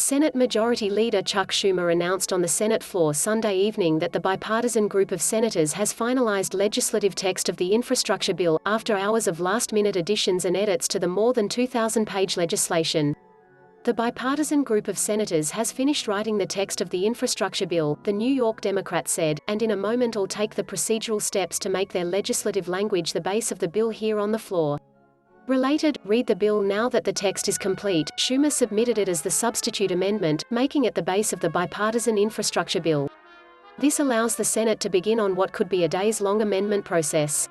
Senate Majority Leader Chuck Schumer announced on the Senate floor Sunday evening that the bipartisan group of senators has finalized legislative text of the infrastructure bill, after hours of last-minute additions and edits to the more than 2,000-page legislation. The bipartisan group of senators has finished writing the text of the infrastructure bill, the New York Democrat said, and in a moment will take the procedural steps to make their legislative language the base of the bill here on the floor. Related, read the bill now that the text is complete. Schumer submitted it as the substitute amendment, making it the base of the bipartisan infrastructure bill. This allows the Senate to begin on what could be a days-long amendment process.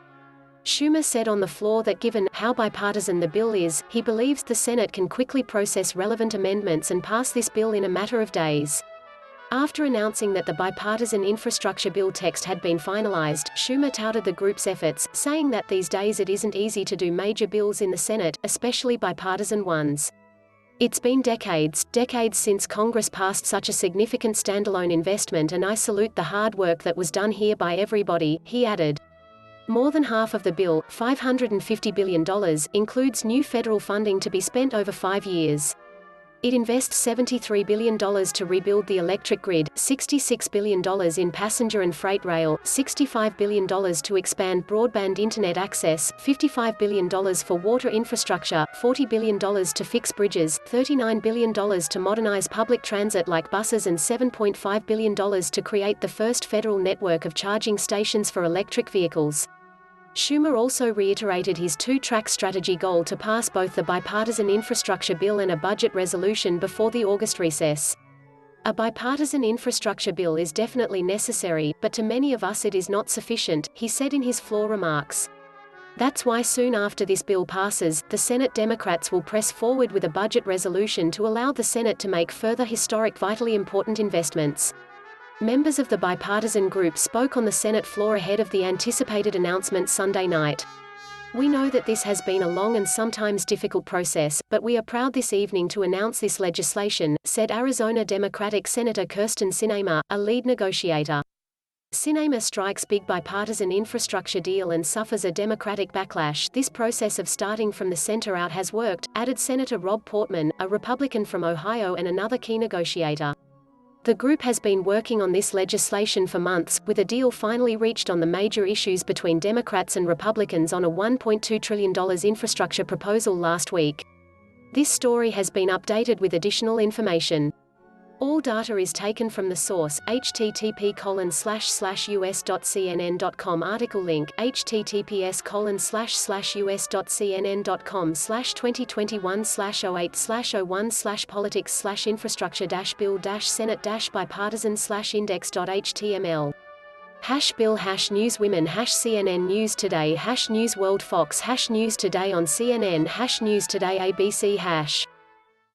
Schumer said on the floor that given how bipartisan the bill is, he believes the Senate can quickly process relevant amendments and pass this bill in a matter of days. After announcing that the bipartisan infrastructure bill text had been finalized, Schumer touted the group's efforts, saying that these days it isn't easy to do major bills in the Senate, especially bipartisan ones. It's been decades since Congress passed such a significant standalone investment, and I salute the hard work that was done here by everybody, he added. More than half of the bill, $550 billion, includes new federal funding to be spent over 5 years. It invests $73 billion to rebuild the electric grid, $66 billion in passenger and freight rail, $65 billion to expand broadband internet access, $55 billion for water infrastructure, $40 billion to fix bridges, $39 billion to modernize public transit like buses, and $7.5 billion to create the first federal network of charging stations for electric vehicles. Schumer also reiterated his two-track strategy goal to pass both the bipartisan infrastructure bill and a budget resolution before the August recess. A bipartisan infrastructure bill is definitely necessary, but to many of us it is not sufficient, he said in his floor remarks. That's why soon after this bill passes, the Senate Democrats will press forward with a budget resolution to allow the Senate to make further historic, vitally important investments. Members of the bipartisan group spoke on the Senate floor ahead of the anticipated announcement Sunday night. We know that this has been a long and sometimes difficult process, but we are proud this evening to announce this legislation, said Arizona Democratic Senator Kyrsten Sinema, a lead negotiator. Sinema strikes big bipartisan infrastructure deal and suffers a Democratic backlash. This process of starting from the center out has worked, added Senator Rob Portman, a Republican from Ohio and another key negotiator. The group has been working on this legislation for months, with a deal finally reached on the major issues between Democrats and Republicans on a $1.2 trillion infrastructure proposal last week. This story has been updated with additional information. All data is taken from the source, http://us.cnn.com article link, https://us.cnn.com/2021/08/01/politics/infrastructure-bill-senate-bipartisan/index.html. #bill #news women #CNN News Today #News World Fox #News Today on CNN #News Today ABC #